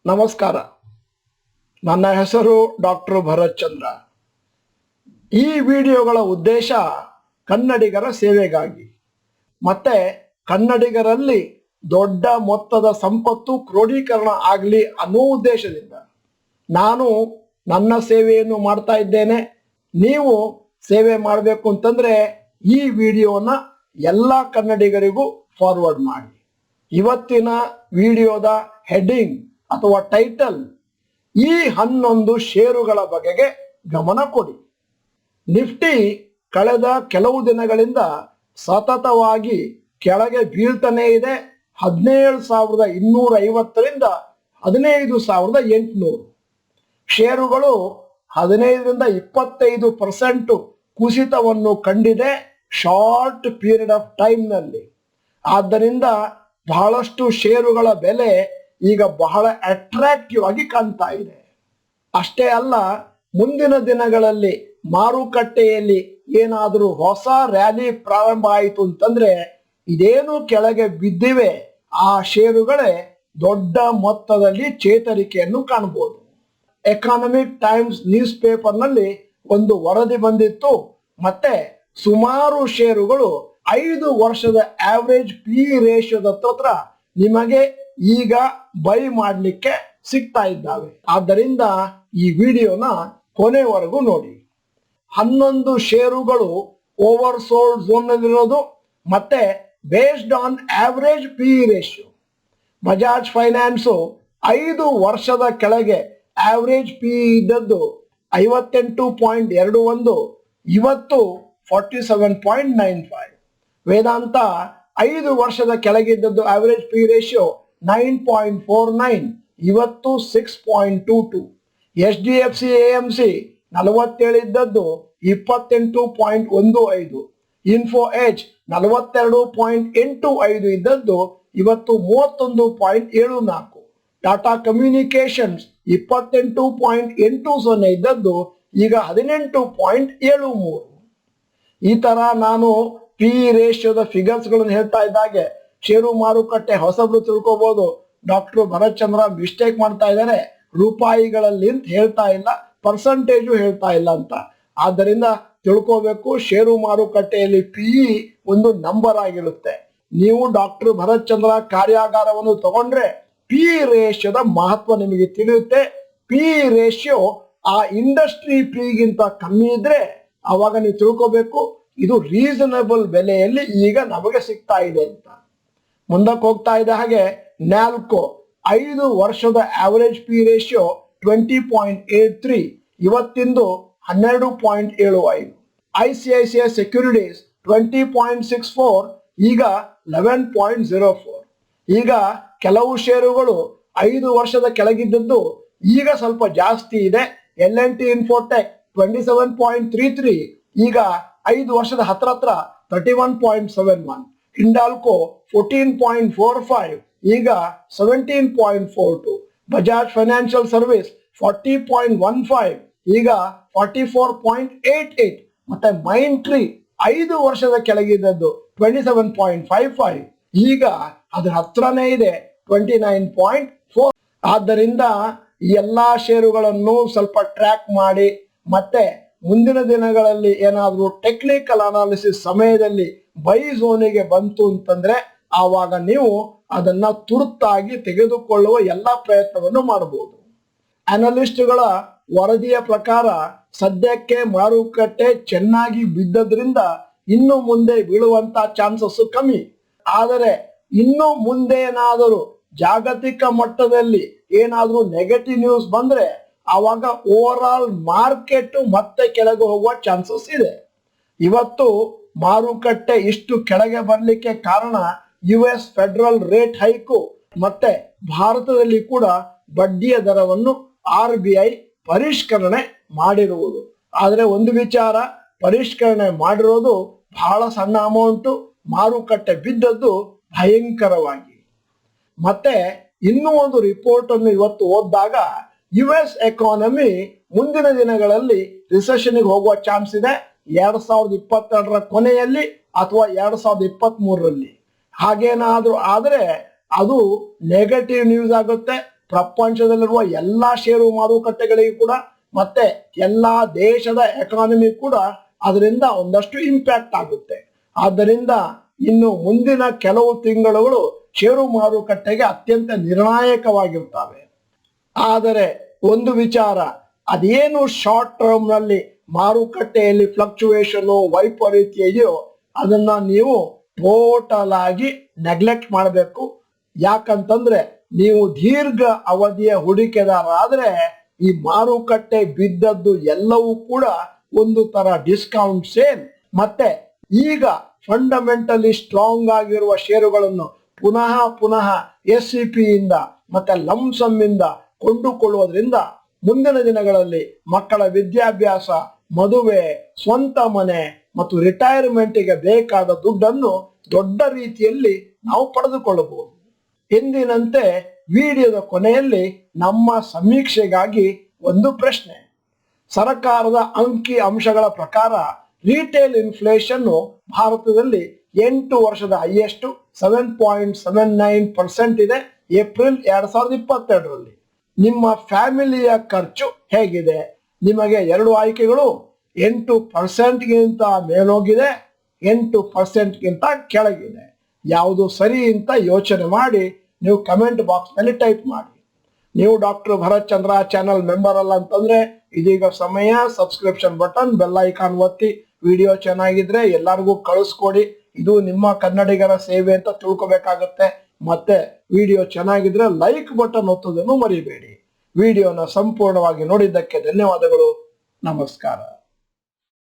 ನಮಸ್ಕಾರ. ನನ್ನ ಹೆಸರು ಡಾಕ್ಟರ್ ಭರತ್ ಚಂದ್ರ. ಈ ವಿಡಿಯೋಗಳ ಉದ್ದೇಶ ಕನ್ನಡಿಗರ ಸೇವೆಗಾಗಿ ಮತ್ತೆ ಕನ್ನಡಿಗರಲ್ಲಿ ದೊಡ್ಡ ಮೊತ್ತದ ಸಂಪತ್ತು ಕ್ರೋಢೀಕರಣ ಆಗಲಿ ಅನ್ನೋ ಉದ್ದೇಶದಿಂದ ನಾನು ನನ್ನ ಸೇವೆಯನ್ನು ಮಾಡ್ತಾ ಇದ್ದೇನೆ. ನೀವು ಸೇವೆ ಮಾಡಬೇಕು ಅಂತಂದ್ರೆ ಈ ವಿಡಿಯೋನ ಎಲ್ಲ ಕನ್ನಡಿಗರಿಗೂ ಫಾರ್ವರ್ಡ್ ಮಾಡಿ. ಇವತ್ತಿನ ವಿಡಿಯೋದ ಹೆಡ್ಡಿಂಗ್ ಅಥವಾ ಟೈಟಲ್ ಈ 11 ಷೇರುಗಳ ಬಗೆಗೆ ಗಮನ ಕೊಡಿ. ನಿಫ್ಟಿ ಕಳೆದ ಕೆಲವು ದಿನಗಳಿಂದ ಸತತವಾಗಿ ಕೆಳಗೆ ಬೀಳ್ತಾನೆ ಇದೆ. 17,250ರಿಂದ 15,800 ಷೇರುಗಳು 15ರಿಂದ 25% ಕುಸಿತವನ್ನು ಕಂಡಿದೆ ಶಾರ್ಟ್ ಪೀರಿಯಡ್ ಆಫ್ ಟೈಮ್ನಲ್ಲಿ. ಆದ್ದರಿಂದ ಬಹಳಷ್ಟು ಷೇರುಗಳ ಬೆಲೆ ಈಗ ಬಹಳ ಅಟ್ರಾಕ್ಟಿವ್ ಆಗಿ ಕಾಣ್ತಾ ಇದೆ. ಅಷ್ಟೇ ಅಲ್ಲ, ಮುಂದಿನ ದಿನಗಳಲ್ಲಿ ಮಾರುಕಟ್ಟೆಯಲ್ಲಿ ಏನಾದರೂ ಹೊಸ ರ್ಯಾಲಿ ಪ್ರಾರಂಭ ಆಯಿತು ಅಂತಂದ್ರೆ ಇದೇನು ಕೆಳಗೆ ಬಿದ್ದಿವೆ ಆ ಷೇರುಗಳೇ ದೊಡ್ಡ ಮೊತ್ತದಲ್ಲಿ ಚೇತರಿಕೆಯನ್ನು ಕಾಣಬಹುದು. ಎಕಾನಮಿಕ್ ಟೈಮ್ಸ್ ನ್ಯೂಸ್ ಪೇಪರ್ನಲ್ಲಿ ಒಂದು ವರದಿ ಬಂದಿತ್ತು. ಮತ್ತೆ ಸುಮಾರು ಷೇರುಗಳು 5 ವರ್ಷದ ಆವರೇಜ್ ಪಿ ರೇಷಿಯೋದ ಹತ್ರ ನಿಮಗೆ ಈಗ ಬೈ ಮಾಡಲಿಕ್ಕೆ ಸಿಗ್ತಾ ಇದ್ದಾವೆ. ಆದ್ದರಿಂದ ಈ ವಿಡಿಯೋನ ಕೊನೆವರೆಗೂ ನೋಡಿ. 11 ಷೇರುಗಳು ಓವರ್ ಸೋಲ್ಡ್ ಝೋನ್ ನಲ್ಲಿರೋದು ಮತ್ತೆ based on average P ratio. Bajaj finance 5 ವರ್ಷದ ಕೆಳಗೆ ಆವರೇಜ್ ಪಿ ಇದ್ದದ್ದು 58.21, ಇವತ್ತು 47.95. ವೇದಾಂತ 5 ವರ್ಷದ ಕೆಳಗಿದ್ದದ್ದು ಆವರೇಜ್ ಪಿ ರೇಷಿಯೋ 9.49, ಇವತ್ತು 6.22. HDFC AMC 47 ಇದ್ದದ್ದು 28.15. ಇನ್ಫೋ ಎಚ್ 42.85 ಇದ್ದದ್ದು ಇವತ್ತು 31.74. ಟಾಟಾ ಕಮ್ಯುನಿಕೇಶನ್ಸ್ 28.80 ಇದ್ದದ್ದು ಈಗ 18.73. ಈ ತರ ನಾನು ಪಿ ರೇಷಿಯೋದ ಫಿಗರ್ಸ್ಗಳನ್ನು ಹೇಳ್ತಾ ಇದ್ದಾಗೆ ಷೇರು ಮಾರುಕಟ್ಟೆ ಹೊಸಬ್ರು ತಿಳ್ಕೋಬಹುದು, ಡಾಕ್ಟರ್ ಭರತ್ ಚಂದ್ರ ಮಿಸ್ಟೇಕ್ ಮಾಡ್ತಾ ಇದ್ದಾರೆ, ರೂಪಾಯಿಗಳಲ್ಲಿ ಅಂತ ಹೇಳ್ತಾ ಇಲ್ಲ, ಪರ್ಸೆಂಟೇಜು ಹೇಳ್ತಾ ಇಲ್ಲ ಅಂತ. ಆದ್ದರಿಂದ ತಿಳ್ಕೋಬೇಕು, ಷೇರು ಮಾರುಕಟ್ಟೆಯಲ್ಲಿ ಪಿ ಒಂದು ನಂಬರ್ ಆಗಿರುತ್ತೆ. ನೀವು ಡಾಕ್ಟರ್ ಭರತ್ ಚಂದ್ರ ಕಾರ್ಯಾಗಾರವನ್ನು ತಗೊಂಡ್ರೆ ಪಿ ರೇಷಿಯೋದ ಮಹತ್ವ ನಿಮಗೆ ತಿಳಿಯುತ್ತೆ. ಪಿ ರೇಷಿಯೋ ಆ ಇಂಡಸ್ಟ್ರಿ ಪಿಗಿಂತ ಕಮ್ಮಿ ಇದ್ರೆ ಅವಾಗ ನೀವು ತಿಳ್ಕೋಬೇಕು ಇದು ರೀಸನಬಲ್ ಬೆಲೆಯಲ್ಲಿ ಈಗ ನಮಗೆ ಸಿಗ್ತಾ ಇದೆ ಅಂತ. ಮುಂದಕ್ಕೆ ಹೋಗ್ತಾ ಇದ್ದ ಹಾಗೆ ನ್ಯಾಲ್ಕೋ 5 ವರ್ಷದ average P ratio 20.83, ಇವತ್ತಿಂದು 12.75. ICICI securities 20.64, ಈಗ 11.04. ಈಗ ಕೆಲವು ಷೇರುಗಳು 5 ವರ್ಷದ ಕೆಳಗಿದ್ದದ್ದು ಈಗ ಸ್ವಲ್ಪ ಜಾಸ್ತಿ ಇದೆ. L&T ಇನ್ಫೋಟೆಕ್ 27.33, ಈಗ 5 ವರ್ಷದ ಹತ್ರ 31.71. ಹಿಂಡಾಲ್ಕೋ 14.45, ಈಗ 17.42. ಬಜಾಜ್ ಫೈನಾನ್ಷಿಯಲ್ ಸರ್ವಿಸ್ 40.15, ಈಗ 44.88. ಮತ್ತೆ ಮೈಂಡ್ ಟ್ರೀ 5 ವರ್ಷದ ಕೆಳಗಿದ್ದದ್ದು 27.55, ಈಗ ಅದರ ಹತ್ರನೇ ಇದೆ 29.4. ಆದ್ದರಿಂದ ಈ ಎಲ್ಲಾ ಷೇರುಗಳನ್ನು ಸ್ವಲ್ಪ ಟ್ರ್ಯಾಕ್ ಮಾಡಿ ಮತ್ತೆ ಮುಂದಿನ ದಿನಗಳಲ್ಲಿ ಏನಾದರೂ ಟೆಕ್ನಿಕಲ್ ಅನಾಲಿಸಿಸ್ ಸಮಯದಲ್ಲಿ ಬೈ ಝೋನಿಗೆ ಬಂತು ಅಂತಂದ್ರೆ ಆವಾಗ ನೀವು ಅದನ್ನ ತುರ್ತಾಗಿ ತೆಗೆದುಕೊಳ್ಳುವ ಎಲ್ಲ ಪ್ರಯತ್ನವನ್ನು ಮಾಡಬಹುದು. ಅನಲಿಸ್ಟ್ಗಳ ವರದಿಯ ಪ್ರಕಾರ ಸದ್ಯಕ್ಕೆ ಮಾರುಕಟ್ಟೆ ಚೆನ್ನಾಗಿ ಬಿದ್ದದ್ರಿಂದ ಇನ್ನು ಮುಂದೆ ಬೀಳುವಂತ ಚಾನ್ಸಸ್ ಕಮ್ಮಿ. ಆದರೆ ಇನ್ನು ಮುಂದೆ ಏನಾದರೂ ಜಾಗತಿಕ ಮಟ್ಟದಲ್ಲಿ ಏನಾದರೂ ನೆಗೆಟಿವ್ ನ್ಯೂಸ್ ಬಂದ್ರೆ ಆವಾಗ ಓವರ್ ಆಲ್ ಮಾರ್ಕೆಟ್ ಮತ್ತೆ ಕೆಳಗೆ ಹೋಗುವ ಚಾನ್ಸಸ್ ಇದೆ. ಇವತ್ತು ಮಾರುಕಟ್ಟೆ ಇಷ್ಟು ಕೆಳಗೆ ಬರಲಿಕ್ಕೆ ಕಾರಣ US ಫೆಡರಲ್ ರೇಟ್ ಹೈಕು ಮತ್ತೆ ಭಾರತದಲ್ಲಿ ಕೂಡ ಬಡ್ಡಿಯ ದರವನ್ನು RBI ಪರಿಷ್ಕರಣೆ ಮಾಡಿರುವುದು. ಆದರೆ ಒಂದು ವಿಚಾರ, ಪರಿಷ್ಕರಣೆ ಮಾಡಿರೋದು ಬಹಳ ಸಣ್ಣ ಅಮೌಂಟು, ಮಾರುಕಟ್ಟೆ ಬಿದ್ದದ್ದು ಭಯಂಕರವಾಗಿ. ಮತ್ತೆ ಇನ್ನೂ ಒಂದು ರಿಪೋರ್ಟ್ ಅನ್ನು ಇವತ್ತು ಓದಿದಾಗ US ಎಕಾನಮಿ ಮುಂದಿನ ದಿನಗಳಲ್ಲಿ ರಿಸೆಷನ್ಗೆ ಹೋಗುವ ಚಾನ್ಸ್ ಇದೆ 2022ರ ಕೊನೆಯಲ್ಲಿ ಅಥವಾ 2023ರಲ್ಲಿ. ಹಾಗೇನಾದ್ರೂ ಆದರೆ ಅದು ನೆಗೆಟಿವ್ ನ್ಯೂಸ್ ಆಗುತ್ತೆ. ಪ್ರಪಂಚದಲ್ಲಿರುವ ಎಲ್ಲಾ ಷೇರು ಮಾರುಕಟ್ಟೆಗಳಿಗೂ ಕೂಡ ಮತ್ತೆ ಎಲ್ಲಾ ದೇಶದ ಎಕಾನಮಿ ಕೂಡ ಅದರಿಂದ ಒಂದಷ್ಟು ಇಂಪ್ಯಾಕ್ಟ್ ಆಗುತ್ತೆ. ಆದ್ದರಿಂದ ಇನ್ನು ಮುಂದಿನ ಕೆಲವು ತಿಂಗಳುಗಳು ಷೇರು ಮಾರುಕಟ್ಟೆಗೆ ಅತ್ಯಂತ ನಿರ್ಣಾಯಕವಾಗಿರ್ತವೆ. ಆದರೆ ಒಂದು ವಿಚಾರ, ಅದೇನು ಶಾರ್ಟ್ ಟರ್ಮ್ ನಲ್ಲಿ ಮಾರುಕಟ್ಟೆಯಲ್ಲಿ ಫ್ಲಕ್ಚುಯೇಷನ್ ವೈಪರೀತ್ಯ ಇದೆಯೋ ಅದನ್ನ ನೀವು ಟೋಟಲ್ ಆಗಿ ನೆಗ್ಲೆಕ್ಟ್ ಮಾಡಬೇಕು. ಯಾಕಂತಂದ್ರೆ ನೀವು ದೀರ್ಘ ಅವಧಿಯ ಹೂಡಿಕೆದಾರ ಆದ್ರೆ ಈ ಮಾರುಕಟ್ಟೆ ಬಿದ್ದದ್ದು ಎಲ್ಲವೂ ಕೂಡ ಒಂದು ತರ ಡಿಸ್ಕೌಂಟ್ ಸೇಲ್. ಮತ್ತೆ ಈಗ ಫಂಡಮೆಂಟಲಿ ಸ್ಟ್ರಾಂಗ್ ಆಗಿರುವ ಷೇರುಗಳನ್ನು ಪುನಃ SCP ಇಂದ ಮತ್ತೆ ಲಂಸಮ್ ಇಂದ ಕೊಂಡುಕೊಳ್ಳುವುದರಿಂದ ಮುಂದಿನ ದಿನಗಳಲ್ಲಿ ಮಕ್ಕಳ ವಿದ್ಯಾಭ್ಯಾಸ, ಮದುವೆ, ಸ್ವಂತ ಮನೆ ಮತ್ತು ರಿಟೈರ್ಮೆಂಟ್ಗೆ ಬೇಕಾದ ದುಡ್ಡನ್ನು ದೊಡ್ಡ ರೀತಿಯಲ್ಲಿ ನಾವು ಪಡೆದುಕೊಳ್ಳಬಹುದು. ಎಂದಿನಂತೆ ವಿಡಿಯೋದ ಕೊನೆಯಲ್ಲಿ ನಮ್ಮ ಸಮೀಕ್ಷೆಗಾಗಿ ಒಂದು ಪ್ರಶ್ನೆ. ಸರ್ಕಾರದ ಅಂಕಿ ಅಂಶಗಳ ಪ್ರಕಾರ ರಿಟೇಲ್ ಇನ್ಫ್ಲೇಷನ್ ಭಾರತದಲ್ಲಿ 8 ವರ್ಷದ ಹೈಯೆಸ್ಟ್ 7.79% ಇದೆ ಏಪ್ರಿಲ್ 2022ರಲ್ಲಿ. ನಿಮ್ಮ ಫ್ಯಾಮಿಲಿಯ ಖರ್ಚು ಹೇಗಿದೆ? ನಿಮಗೆ 2 ಆಯ್ಕೆಗಳು, 8%ಗಿಂತ ಮೇಲೋಗಿದೆ, 8%ಗಿಂತ ಕೆಳಗಿದೆ. ಯಾವುದು ಸರಿ ಅಂತ ಯೋಚನೆ ಮಾಡಿ ನೀವು ಕಮೆಂಟ್ ಬಾಕ್ಸ್ ನಲ್ಲಿ ಟೈಪ್ ಮಾಡಿ. ನೀವು ಡಾಕ್ಟರ್ ಭರತ್ ಚಂದ್ರ ಚಾನಲ್ ಮೆಂಬರ್ ಅಲ್ಲ ಅಂತಂದ್ರೆ ಇದೀಗ ಸಮಯ, ಸಬ್ಸ್ಕ್ರಿಪ್ಷನ್ ಬಟನ್, ಬೆಲ್ ಐಕಾನ್ ಒತ್ತಿ. ವಿಡಿಯೋ ಚೆನ್ನಾಗಿದ್ರೆ ಎಲ್ಲರಿಗೂ ಕಳಿಸ್ಕೊಡಿ. ಇದು ನಿಮ್ಮ ಕನ್ನಡಿಗರ ಸೇವೆ ಅಂತ ತಿಳ್ಕೊಬೇಕಾಗತ್ತೆ. ಮತ್ತೆ ವಿಡಿಯೋ ಚೆನ್ನಾಗಿದ್ರೆ ಲೈಕ್ ಬಟನ್ ಒತ್ತೋದನ್ನು ಮರಿಬೇಡಿ. ವಿಡಿಯೋನ ಸಂಪೂರ್ಣವಾಗಿ ನೋಡಿದ್ದಕ್ಕೆ ಧನ್ಯವಾದಗಳು. ನಮಸ್ಕಾರ.